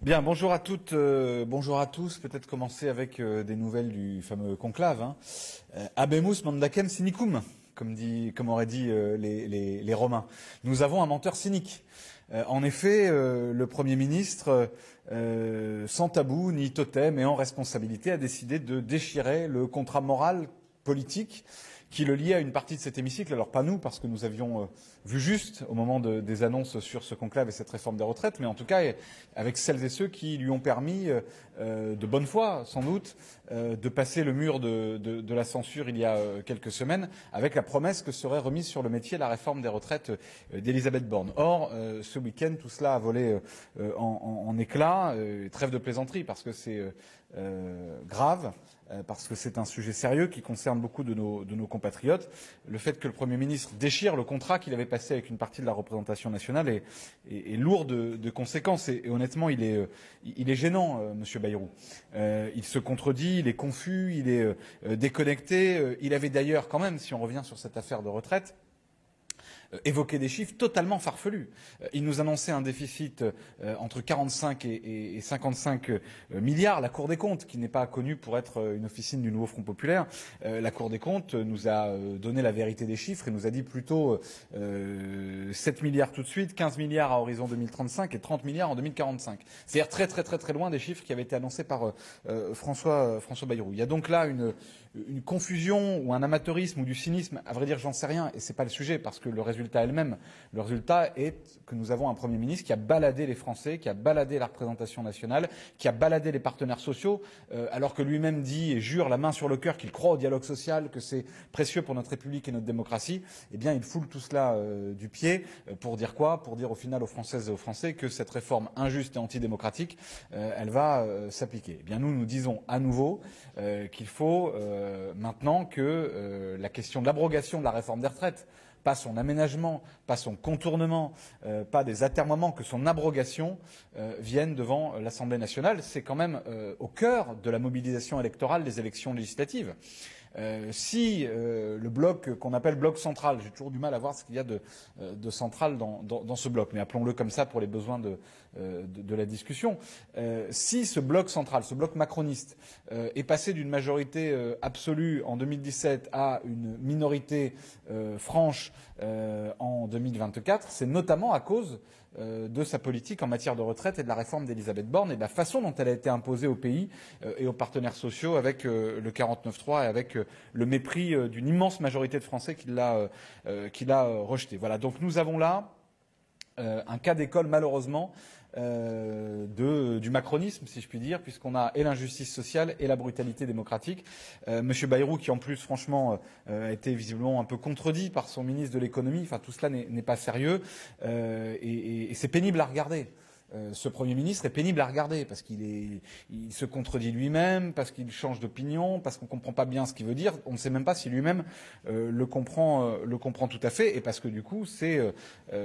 Bien, bonjour à toutes, bonjour à tous. Peut-être commencer avec des nouvelles du fameux conclave. Habemus mandacem cynicum, comme auraient dit les Romains. Nous avons un menteur cynique. En effet, le Premier ministre, sans tabou ni totem et en responsabilité, a décidé de déchirer le contrat moral politique qui le liait à une partie de cet hémicycle. Alors pas nous, parce que nous avions vu juste au moment des annonces sur ce conclave et cette réforme des retraites, mais en tout cas avec celles et ceux qui lui ont permis, de bonne foi sans doute, de passer le mur de la censure il y a quelques semaines, avec la promesse que serait remise sur le métier la réforme des retraites d'Elisabeth Borne. Or, ce week-end, tout cela a volé en éclats. Trêve de plaisanterie, parce que c'est grave, parce que c'est un sujet sérieux qui concerne beaucoup de nos compatriotes. Le fait que le Premier ministre déchire le contrat qu'il avait passé avec une partie de la représentation nationale est lourd de conséquences. Et honnêtement, il est gênant, Monsieur Bayrou. Il se contredit, il est confus, il est déconnecté. Il avait d'ailleurs, quand même, si on revient sur cette affaire de retraite, évoquer des chiffres totalement farfelus. Il nous annonçait un déficit entre 45 et 55 milliards. La Cour des comptes, qui n'est pas connue pour être une officine du nouveau Front populaire, la Cour des comptes nous a donné la vérité des chiffres et nous a dit plutôt 7 milliards tout de suite, 15 milliards à horizon 2035 et 30 milliards en 2045. C'est-à-dire très loin des chiffres qui avaient été annoncés par François Bayrou. Il y a donc là une confusion ou un amateurisme ou du cynisme. À vrai dire, j'en sais rien, et c'est pas le sujet, parce que le résultat est le même. Le résultat est que nous avons un Premier ministre qui a baladé les Français, qui a baladé la représentation nationale, qui a baladé les partenaires sociaux, alors que lui-même dit et jure la main sur le cœur qu'il croit au dialogue social, que c'est précieux pour notre République et notre démocratie. Eh bien, il foule tout cela du pied pour dire quoi? Pour dire au final aux Françaises et aux Français que cette réforme injuste et antidémocratique, elle va s'appliquer. Eh bien, nous disons à nouveau qu'il faut maintenant que la question de l'abrogation de la réforme des retraites, pas son aménagement, pas son contournement, pas des atermoiements, que son abrogation vienne devant l'Assemblée nationale. C'est quand même au cœur de la mobilisation électorale des élections législatives. Si le bloc qu'on appelle bloc central, j'ai toujours du mal à voir ce qu'il y a de central dans ce bloc, mais appelons-le comme ça pour les besoins de la discussion. Si ce bloc central, ce bloc macroniste, est passé d'une majorité absolue en 2017 à une minorité franche en 2024, c'est notamment à cause de sa politique en matière de retraite et de la réforme d'Elisabeth Borne et de la façon dont elle a été imposée au pays et aux partenaires sociaux avec le 49.3 et avec le mépris d'une immense majorité de Français qui l'a rejeté. Voilà, donc nous avons là un cas d'école, malheureusement, du macronisme, si je puis dire, puisqu'on a et l'injustice sociale et la brutalité démocratique. Monsieur Bayrou, qui en plus, franchement, a été visiblement un peu contredit par son ministre de l'économie. Enfin, tout cela n'est pas sérieux et c'est pénible à regarder. Ce Premier ministre est pénible à regarder parce qu'il se contredit lui-même, parce qu'il change d'opinion, parce qu'on ne comprend pas bien ce qu'il veut dire. On ne sait même pas si lui-même le comprend tout à fait, et parce que du coup, c'est,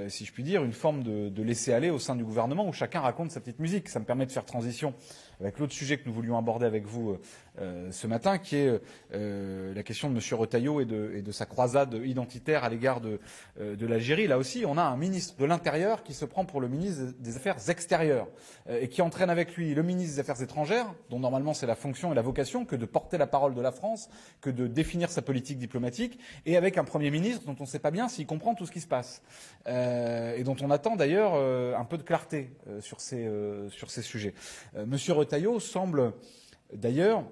si je puis dire, une forme de laisser-aller au sein du gouvernement où chacun raconte sa petite musique. Ça me permet de faire transition avec l'autre sujet que nous voulions aborder avec vous ce matin, qui est la question de M. Retailleau et de sa croisade identitaire à l'égard de l'Algérie. Là aussi, on a un ministre de l'Intérieur qui se prend pour le ministre des Affaires extérieures et qui entraîne avec lui le ministre des Affaires étrangères, dont normalement c'est la fonction et la vocation que de porter la parole de la France, que de définir sa politique diplomatique, et avec un Premier ministre dont on ne sait pas bien s'il comprend tout ce qui se passe et dont on attend d'ailleurs un peu de clarté sur ces sujets. Monsieur Retailleau semble d'ailleurs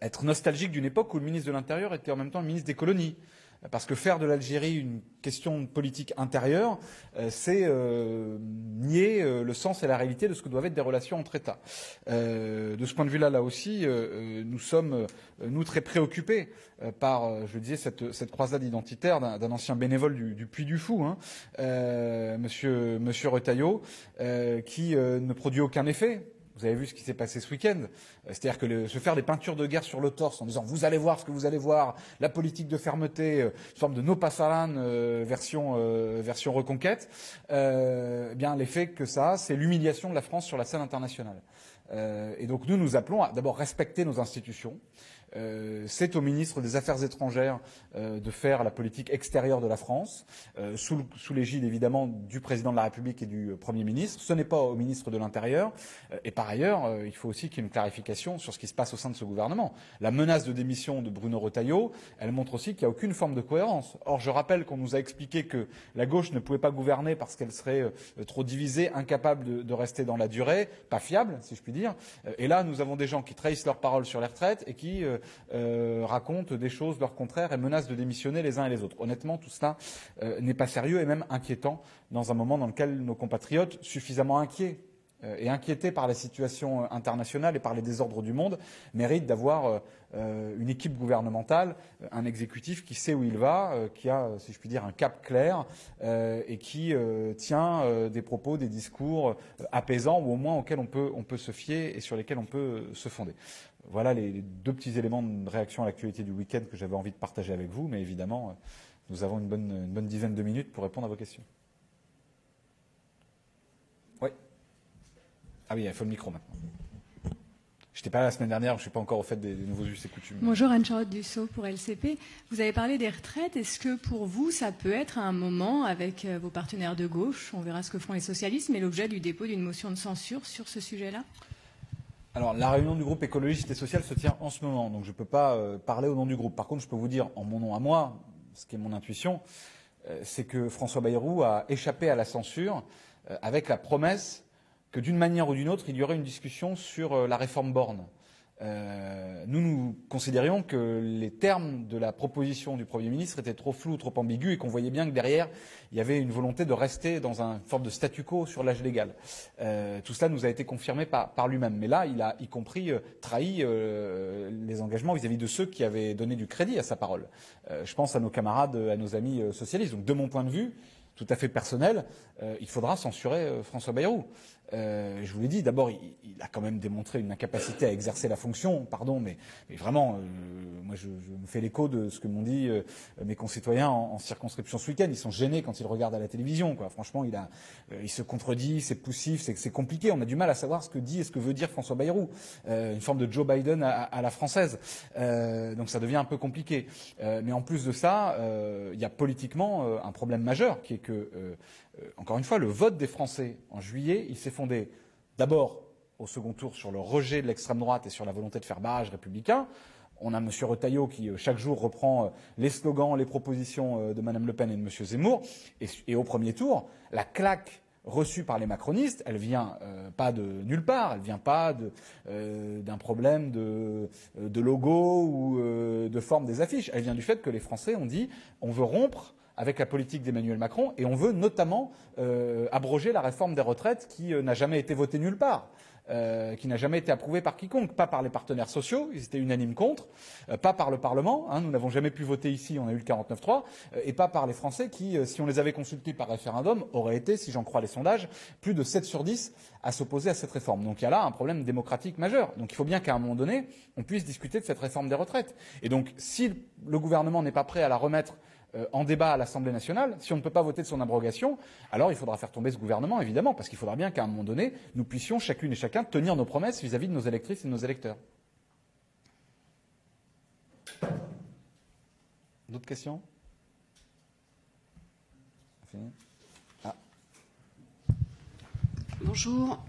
être nostalgique d'une époque où le ministre de l'Intérieur était en même temps le ministre des colonies. Parce que faire de l'Algérie une question politique intérieure, c'est nier le sens et la réalité de ce que doivent être des relations entre États. De ce point de vue-là, là aussi, nous sommes, nous, très préoccupés par, je disais, cette croisade identitaire d'un ancien bénévole du Puy du Fou, Monsieur Retailleau, qui ne produit aucun effet. Vous avez vu ce qui s'est passé ce week-end. C'est-à-dire que se faire des peintures de guerre sur le torse en disant « vous allez voir ce que vous allez voir, la politique de fermeté, une forme de no pasaran version reconquête », bien l'effet que ça a, c'est l'humiliation de la France sur la scène internationale. Et donc nous appelons à d'abord respecter nos institutions, c'est au ministre des Affaires étrangères de faire la politique extérieure de la France, sous l'égide évidemment du président de la République et du Premier ministre. Ce n'est pas au ministre de l'Intérieur. Et par ailleurs, il faut aussi qu'il y ait une clarification sur ce qui se passe au sein de ce gouvernement. La menace de démission de Bruno Retailleau, elle montre aussi qu'il n'y a aucune forme de cohérence. Or, je rappelle qu'on nous a expliqué que la gauche ne pouvait pas gouverner parce qu'elle serait trop divisée, incapable de rester dans la durée, pas fiable, si je puis dire. Et là, nous avons des gens qui trahissent leurs paroles sur les retraites et qui racontent des choses leur contraire et menacent de démissionner les uns et les autres. Honnêtement, tout cela n'est pas sérieux et même inquiétant dans un moment dans lequel nos compatriotes, suffisamment inquiets et inquiétés par la situation internationale et par les désordres du monde, méritent d'avoir une équipe gouvernementale, un exécutif qui sait où il va, qui a, si je puis dire, un cap clair et qui tient des propos, des discours apaisants ou au moins auxquels on peut se fier et sur lesquels on peut se fonder. Voilà les deux petits éléments de réaction à l'actualité du week-end que j'avais envie de partager avec vous, mais évidemment, nous avons une bonne dizaine de minutes pour répondre à vos questions. Oui. Ah oui, il faut le micro maintenant. Je n'étais pas là la semaine dernière, je ne suis pas encore au fait des nouveaux us et coutumes. Bonjour, Anne-Charlotte Dussault pour LCP. Vous avez parlé des retraites. Est-ce que pour vous, ça peut être à un moment, avec vos partenaires de gauche, on verra ce que font les socialistes, mais l'objet du dépôt d'une motion de censure sur ce sujet-là ? Alors, la réunion du groupe écologiste et social se tient en ce moment, donc je ne peux pas parler au nom du groupe. Par contre, je peux vous dire en mon nom à moi, ce qui est mon intuition, c'est que François Bayrou a échappé à la censure avec la promesse que d'une manière ou d'une autre, il y aurait une discussion sur la réforme Borne. Nous considérions que les termes de la proposition du Premier ministre étaient trop flous, trop ambigus et qu'on voyait bien que derrière, il y avait une volonté de rester dans une forme de statu quo sur l'âge légal. Tout cela nous a été confirmé par lui-même. Mais là, il a y compris trahi les engagements vis-à-vis de ceux qui avaient donné du crédit à sa parole. Je pense à nos camarades, à nos amis socialistes. Donc de mon point de vue, tout à fait personnel, il faudra censurer François Bayrou. Je vous l'ai dit, d'abord, il a quand même démontré une incapacité à exercer la fonction, pardon, mais vraiment, moi je me fais l'écho de ce que m'ont dit mes concitoyens en circonscription ce week-end. Ils sont gênés quand ils regardent à la télévision, quoi. Franchement, il se contredit, c'est poussif, c'est compliqué. On a du mal à savoir ce que dit et ce que veut dire François Bayrou. Une forme de Joe Biden à la française. Donc ça devient un peu compliqué. Mais en plus de ça, il y a politiquement un problème majeur qui est que encore une fois, le vote des Français en juillet, il s'est fondé d'abord au second tour sur le rejet de l'extrême droite et sur la volonté de faire barrage républicain. On a M. Retailleau qui, chaque jour, reprend les slogans, les propositions de Mme Le Pen et de M. Zemmour. Et au premier tour, la claque reçue par les macronistes, elle vient pas de nulle part, elle vient pas d'un problème de logo ou de forme des affiches. Elle vient du fait que les Français ont dit on veut rompre avec la politique d'Emmanuel Macron, et on veut notamment abroger la réforme des retraites qui n'a jamais été votée nulle part, qui n'a jamais été approuvée par quiconque, pas par les partenaires sociaux, ils étaient unanimes contre, pas par le Parlement, nous n'avons jamais pu voter ici, on a eu le 49.3, et pas par les Français qui, si on les avait consultés par référendum, auraient été, si j'en crois les sondages, plus de 7 sur 10 à s'opposer à cette réforme. Donc il y a là un problème démocratique majeur. Donc il faut bien qu'à un moment donné, on puisse discuter de cette réforme des retraites. Et donc si le gouvernement n'est pas prêt à la remettre en débat à l'Assemblée nationale, si on ne peut pas voter de son abrogation, alors il faudra faire tomber ce gouvernement, évidemment, parce qu'il faudra bien qu'à un moment donné, nous puissions, chacune et chacun, tenir nos promesses vis-à-vis de nos électrices et de nos électeurs. D'autres questions ? Bonjour.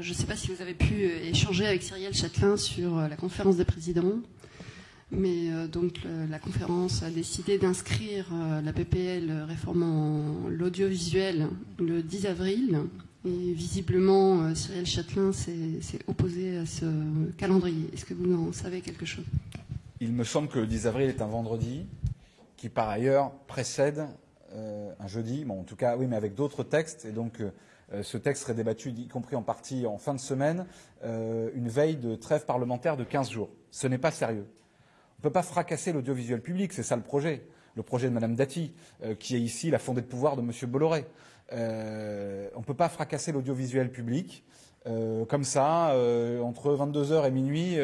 Je ne sais pas si vous avez pu échanger avec Cyrielle Châtelain sur la conférence des présidents. Mais donc la conférence a décidé d'inscrire la PPL réformant l'audiovisuel le 10 avril. Et visiblement, Cyrielle Châtelain s'est opposé à ce calendrier. Est-ce que vous en savez quelque chose ? Il me semble que le 10 avril est un vendredi, qui par ailleurs précède un jeudi. Bon, en tout cas, oui, mais avec d'autres textes. Et donc, ce texte serait débattu, y compris en partie en fin de semaine, une veille de trêve parlementaire de 15 jours. Ce n'est pas sérieux. On ne peut pas fracasser l'audiovisuel public, c'est ça le projet de Mme Dati, qui est ici la fondée de pouvoir de M. Bolloré. On ne peut pas fracasser l'audiovisuel public comme ça, entre 22h et minuit,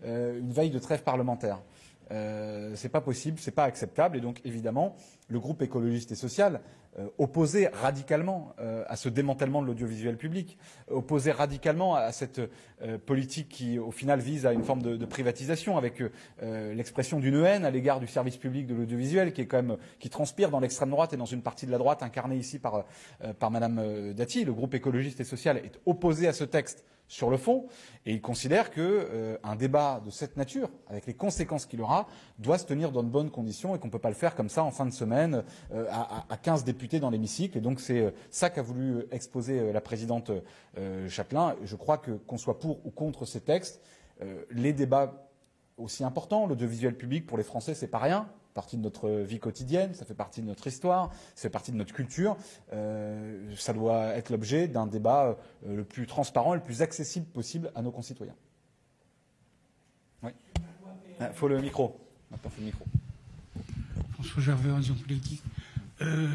une veille de trêve parlementaire. C'est pas possible, c'est pas acceptable. Et donc, évidemment, le groupe écologiste et social opposé radicalement à ce démantèlement de l'audiovisuel public, opposé radicalement à cette politique qui, au final, vise à une forme de privatisation, avec l'expression d'une haine à l'égard du service public de l'audiovisuel, qui est quand même qui transpire dans l'extrême droite et dans une partie de la droite incarnée ici par Madame Dati. Le groupe écologiste et social est opposé à ce texte sur le fond, et il considère qu'un débat de cette nature, avec les conséquences qu'il aura, doit se tenir dans de bonnes conditions et qu'on ne peut pas le faire comme ça en fin de semaine à 15 députés dans l'hémicycle. Et donc c'est ça qu'a voulu exposer la présidente Châtelain. Je crois qu'on soit pour ou contre ces textes, les débats aussi importants, l'audiovisuel public pour les Français, c'est pas rien. Partie de notre vie quotidienne, ça fait partie de notre histoire, ça fait partie de notre culture. Ça doit être l'objet d'un débat le plus transparent et le plus accessible possible à nos concitoyens. Oui. Il faut le micro. On n'a pas fait le micro. François Gervais, Horizon Politique.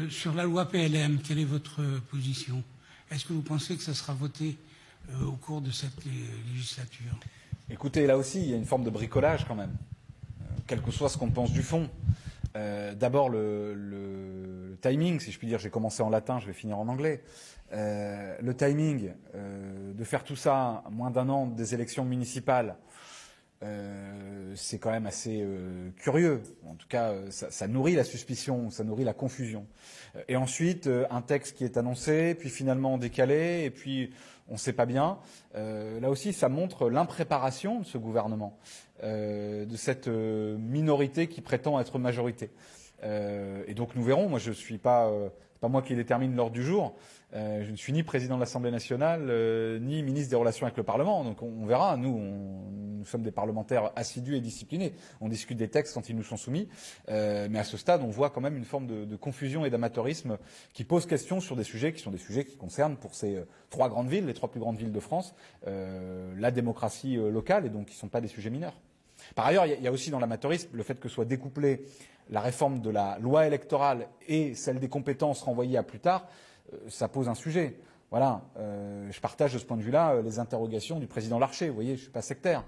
Sur la loi PLM, quelle est votre position? Est-ce que vous pensez que ça sera voté au cours de cette législature? Écoutez, là aussi, il y a une forme de bricolage quand même. Quel que soit ce qu'on pense du fond. D'abord, le timing, si je puis dire, j'ai commencé en latin, je vais finir en anglais. Le timing de faire tout ça à moins d'un an des élections municipales, c'est quand même assez curieux. En tout cas, ça nourrit la suspicion, ça nourrit la confusion. Et ensuite, un texte qui est annoncé, puis finalement décalé, et puis on ne sait pas bien. Là aussi, ça montre l'impréparation de ce gouvernement, de cette minorité qui prétend être majorité. Et donc nous verrons. Moi, je suis pas moi qui détermine l'ordre du jour. Je ne suis ni président de l'Assemblée nationale, ni ministre des Relations avec le Parlement. Donc on verra. Nous sommes des parlementaires assidus et disciplinés. On discute des textes quand ils nous sont soumis. Mais à ce stade, on voit quand même une forme de confusion et d'amateurisme qui pose question sur des sujets qui sont des sujets qui concernent pour ces trois grandes villes, les trois plus grandes villes de France, la démocratie locale, et donc qui ne sont pas des sujets mineurs. Par ailleurs, il y a aussi dans l'amateurisme le fait que soit découplée la réforme de la loi électorale et celle des compétences renvoyées à plus tard. Ça pose un sujet. Voilà, je partage de ce point de vue-là les interrogations du président Larcher. Vous voyez, je ne suis pas sectaire.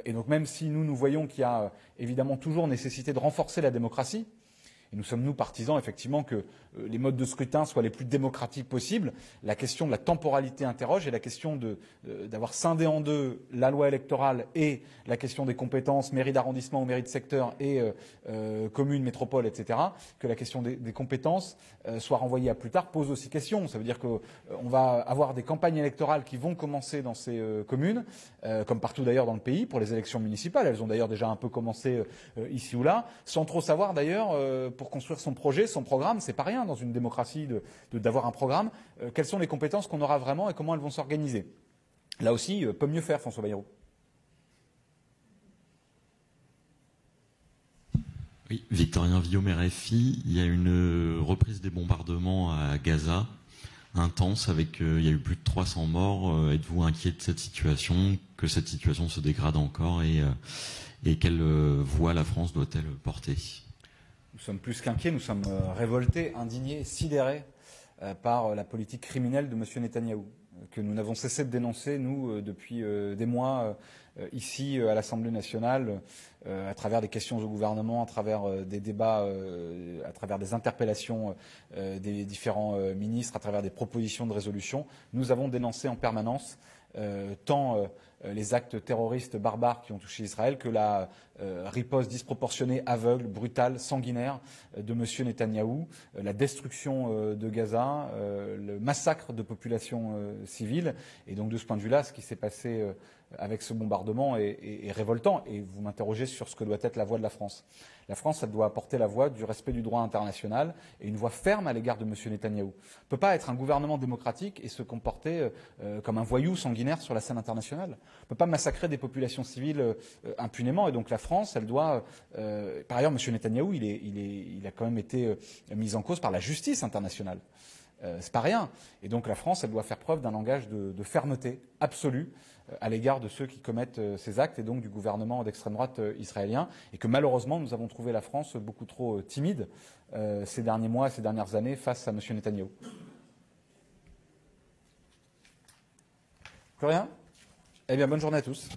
Et donc même si nous voyons qu'il y a évidemment toujours nécessité de renforcer la démocratie, et nous sommes, nous, partisans, effectivement, que les modes de scrutin soient les plus démocratiques possibles. La question de la temporalité interroge, et la question d'avoir scindé en deux la loi électorale et la question des compétences, mairie d'arrondissement ou mairie de secteur et commune, métropole, etc., que la question des compétences soit renvoyée à plus tard, pose aussi question. Ça veut dire qu'on va avoir des campagnes électorales qui vont commencer dans ces communes, comme partout d'ailleurs dans le pays, pour les élections municipales. Elles ont d'ailleurs déjà un peu commencé ici ou là, sans trop savoir d'ailleurs, pour construire son projet, son programme, c'est pas rien dans une démocratie d'avoir un programme. Quelles sont les compétences qu'on aura vraiment et comment elles vont s'organiser? Là aussi, peut mieux faire, François Bayrou. Oui, Victorien Villaume, RFI. Il y a une reprise des bombardements à Gaza, intense, avec il y a eu plus de 300 morts. Êtes-vous inquiet de cette situation, que cette situation se dégrade encore, et quelle voie la France doit-elle porter? Nous sommes plus qu'inquiets, nous sommes révoltés, indignés, sidérés par la politique criminelle de M. Netanyahou, que nous n'avons cessé de dénoncer, nous, depuis des mois, ici à l'Assemblée nationale, à travers des questions au gouvernement, à travers des débats, à travers des interpellations des différents ministres, à travers des propositions de résolution. Nous avons dénoncé en permanence tant les actes terroristes barbares qui ont touché Israël que la riposte disproportionnée, aveugle, brutale, sanguinaire de M. Netanyahou, la destruction de Gaza, le massacre de populations civiles. Et donc de ce point de vue-là, ce qui s'est passé avec ce bombardement est révoltant. Et vous m'interrogez sur ce que doit être la voix de la France. La France, elle doit apporter la voix du respect du droit international et une voix ferme à l'égard de M. Netanyahou. On ne peut pas être un gouvernement démocratique et se comporter comme un voyou sanguinaire sur la scène internationale. On ne peut pas massacrer des populations civiles impunément. Et donc la France, elle doit... par ailleurs, M. Netanyahou, il a quand même été mis en cause par la justice internationale. C'est pas rien. Et donc la France, elle doit faire preuve d'un langage de fermeté absolue à l'égard de ceux qui commettent ces actes et donc du gouvernement d'extrême droite israélien. Et que malheureusement, nous avons trouvé la France beaucoup trop timide ces derniers mois, ces dernières années face à M. Netanyahou. Plus rien ? Eh bien, bonne journée à tous.